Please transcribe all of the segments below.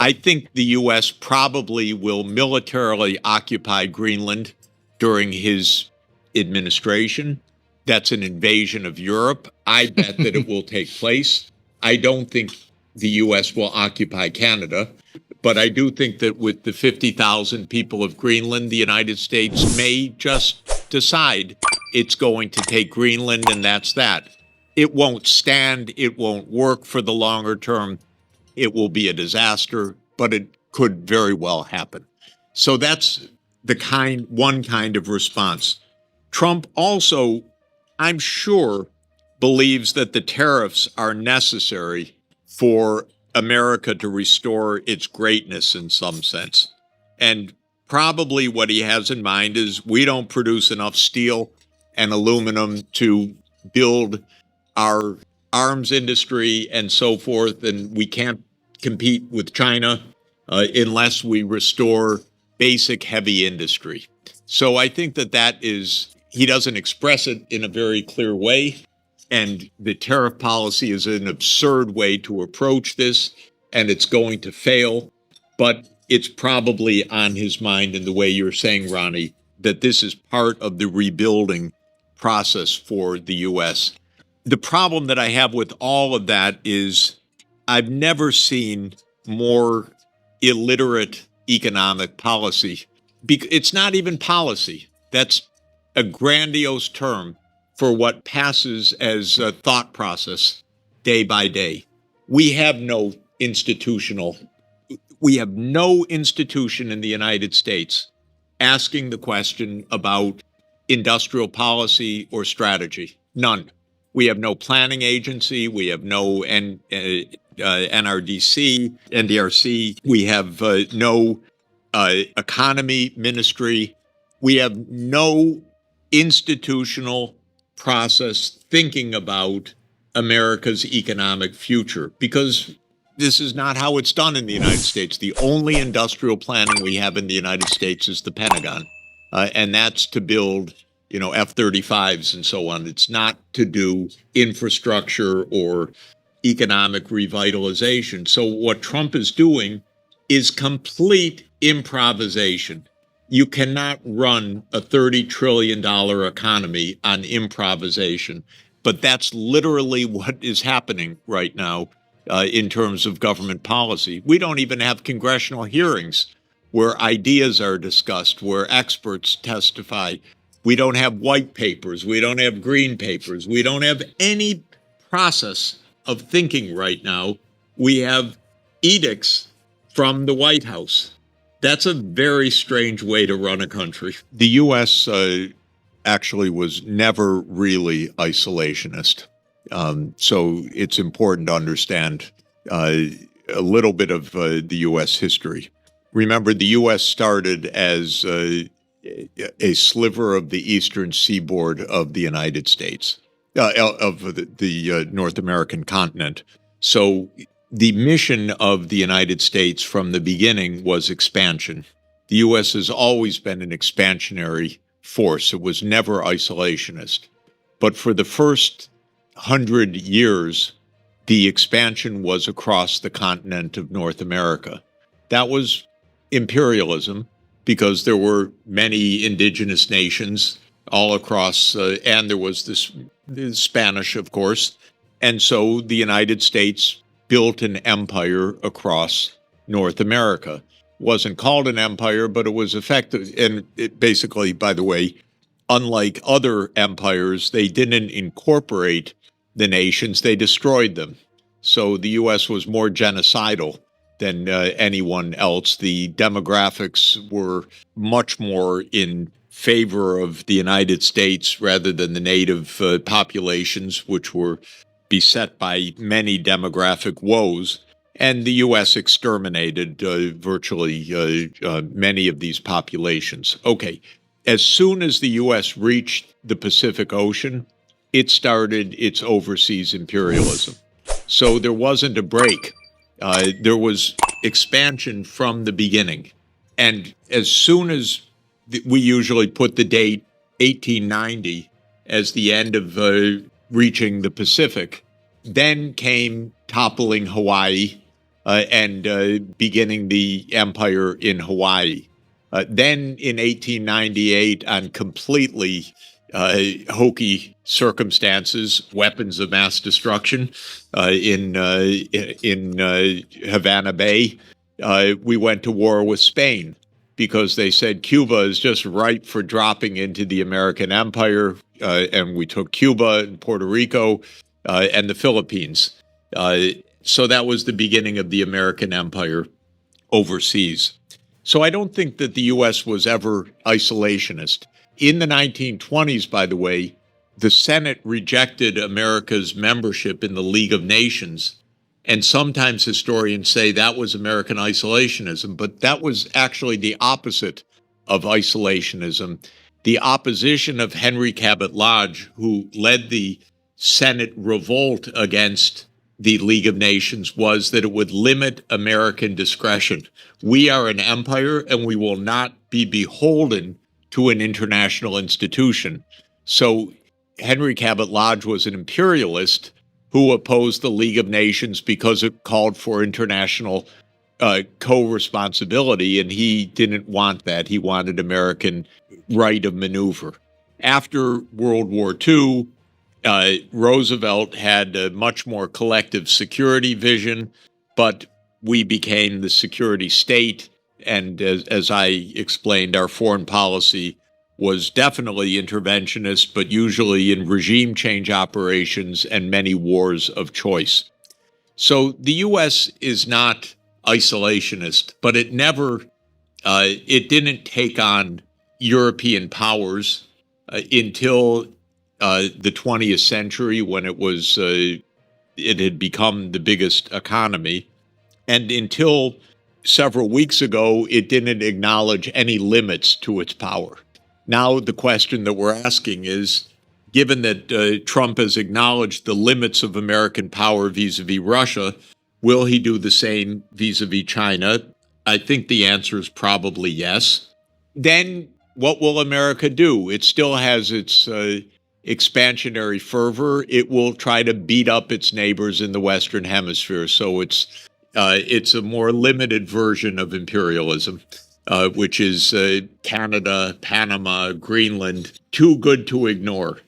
I think the U.S. probably will militarily occupy Greenland during his administration. That's an invasion of Europe. I bet that it will take place. I don't think the U.S. will occupy Canada, but I do think that with the 50,000 people of Greenland, the United States may just decide it's going to take Greenland, and that's that. It won't stand. It won't work for the longer term. It will be a disaster, but it could very well happen. So that's one kind of response. Trump also, I'm sure, believes that the tariffs are necessary for America to restore its greatness in some sense. And probably what he has in mind is we don't produce enough steel and aluminum to build our arms industry and so forth, and we can't compete with China unless we restore basic heavy industry. So I think that is, he doesn't express it in a very clear way, and the tariff policy is an absurd way to approach this, and it's going to fail, but it's probably on his mind in the way you're saying, Ronnie, that this is part of the rebuilding process for the U.S. The problem that I have with all of that is I've never seen more illiterate economic policy. It's not even policy. That's a grandiose term for what passes as a thought process day by day. We have no institution in the United States asking the question about industrial policy or strategy. None. We have no planning agency. We have no NRDC, NDRC. We have no economy ministry. We have no institutional process thinking about America's economic future, because this is not how it's done in the United States. The only industrial planning we have in the United States is the Pentagon, and that's to build F-35s and so on. It's not to do infrastructure or economic revitalization. So what Trump is doing is complete improvisation. You cannot run a $30 trillion economy on improvisation, but that's literally what is happening right now in terms of government policy. We don't even have congressional hearings where ideas are discussed, where experts testify. We don't have white papers. We don't have green papers. We don't have any process of thinking right now. We have edicts from the White House. That's a very strange way to run a country. The U.S. Actually was never really isolationist. So it's important to understand a little bit of the U.S. history. Remember, the U.S. started as a sliver of the eastern seaboard of the United States, of the North American continent. So the mission of the United States from the beginning was expansion. The U.S. has always been an expansionary force. It was never isolationist. But for the first 100 years, the expansion was across the continent of North America. That was imperialism, because there were many indigenous nations all across, and there was the Spanish, of course. And so the United States built an empire across North America. It wasn't called an empire, but it was effective. And it basically, by the way, unlike other empires, they didn't incorporate the nations, they destroyed them. So the U.S. was more genocidal than anyone else. The demographics were much more in favor of the United States rather than the native populations, which were beset by many demographic woes. And the U.S. exterminated virtually many of these populations. Okay, as soon as the U.S. reached the Pacific Ocean, it started its overseas imperialism. So there wasn't a break. There was expansion from the beginning. And as soon as we usually put the date 1890 as the end of reaching the Pacific, then came toppling Hawaii and beginning the empire in Hawaii. Then in 1898, on completely hokey circumstances, weapons of mass destruction in Havana Bay, we went to war with Spain because they said Cuba is just ripe for dropping into the American empire, and we took Cuba and Puerto Rico and the Philippines. So that was the beginning of the American empire overseas. So I don't think that the U.S. was ever isolationist. In the 1920s, by the way, the Senate rejected America's membership in the League of Nations. And sometimes historians say that was American isolationism, but that was actually the opposite of isolationism. The opposition of Henry Cabot Lodge, who led the Senate revolt against the League of Nations, was that it would limit American discretion. We are an empire, and we will not be beholden to an international institution. So Henry Cabot Lodge was an imperialist who opposed the League of Nations because it called for international co-responsibility, and he didn't want that. He wanted American right of maneuver. After World War II, Roosevelt had a much more collective security vision, but we became the security state. And as I explained, our foreign policy was definitely interventionist, but usually in regime change operations and many wars of choice. So the U.S. is not isolationist, but it didn't take on European powers until the 20th century, when it had become the biggest economy. And until several weeks ago, it didn't acknowledge any limits to its power. Now, the question that we're asking is, given that Trump has acknowledged the limits of American power vis-a-vis Russia, will he do the same vis-a-vis China? I think the answer is probably yes. Then what will America do? It still has its expansionary fervor. It will try to beat up its neighbors in the Western Hemisphere. So it's a more limited version of imperialism, which is Canada, Panama, Greenland, too good to ignore,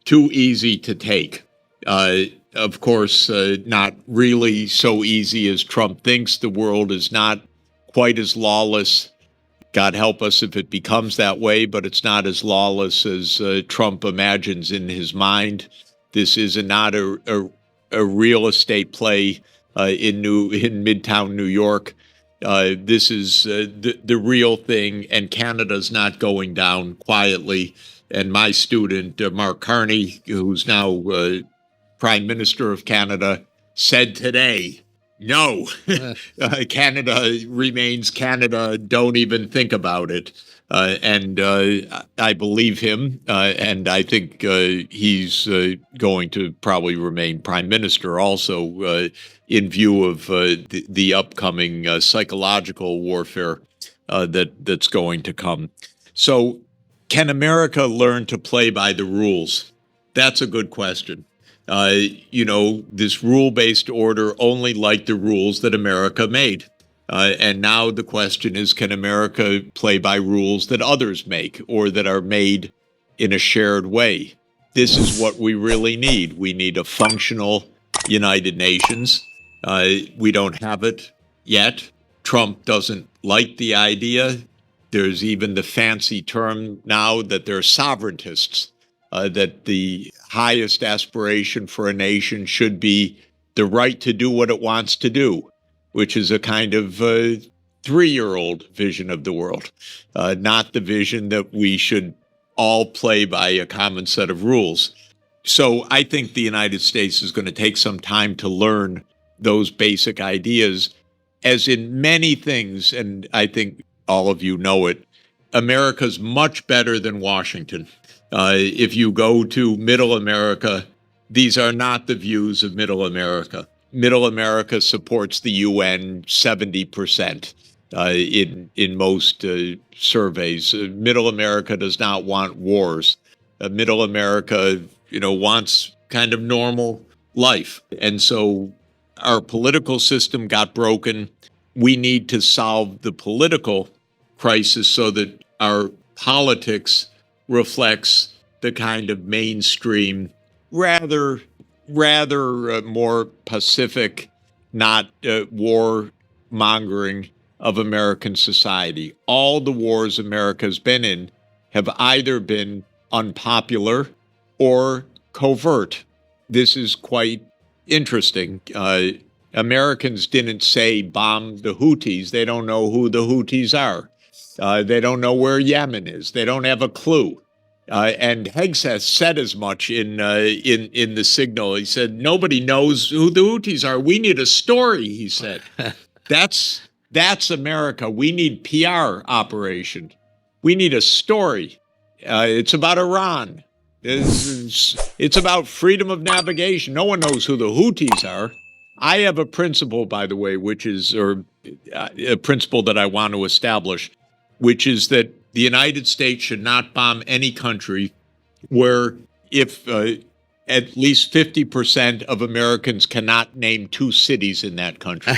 too easy to take. Of course, not really so easy as Trump thinks. The world is not quite as lawless. God help us if it becomes that way, but it's not as lawless as Trump imagines in his mind. This is not a real estate play in Midtown New York. This is the real thing, and Canada's not going down quietly. And my student, Mark Carney, who's now Prime Minister of Canada, said today, no, Canada remains Canada. Don't even think about it. And I believe him, and I think he's going to probably remain prime minister also in view of the upcoming psychological warfare that's going to come. So can America learn to play by the rules? That's a good question. This rule-based order only liked the rules that America made. And now the question is, can America play by rules that others make or that are made in a shared way? This is what we really need. We need a functional United Nations. We don't have it yet. Trump doesn't like the idea. There's even the fancy term now that they're sovereigntists, that the highest aspiration for a nation should be the right to do what it wants to do, which is a kind of three-year-old vision of the world, not the vision that we should all play by a common set of rules. So I think the United States is going to take some time to learn those basic ideas, as in many things, and I think all of you know it, America's much better than Washington. If you go to Middle America, these are not the views of Middle America. Middle America supports the UN 70% in most surveys. Middle America does not want wars. Middle America, wants kind of normal life. And so our political system got broken. We need to solve the political crisis so that our politics reflects the kind of mainstream, rather more pacific, not war-mongering of American society. All the wars America's been in have either been unpopular or covert. This is quite interesting. Americans didn't say bomb the Houthis. They don't know who the Houthis are. They don't know where Yemen is. They don't have a clue. And Hegseth said as much in the signal. He said, nobody knows who the Houthis are. We need a story, he said. That's America. We need PR operation. We need a story. It's about Iran. It's about freedom of navigation. No one knows who the Houthis are. I have a principle, by the way, a principle that I want to establish, which is that the United States should not bomb any country where if at least 50% of Americans cannot name 2 cities in that country.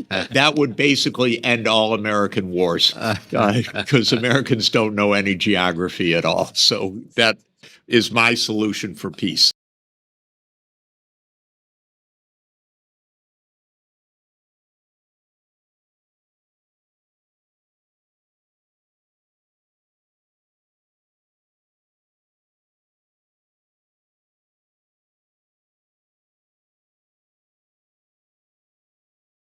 That would basically end all American wars because Americans don't know any geography at all. So that is my solution for peace.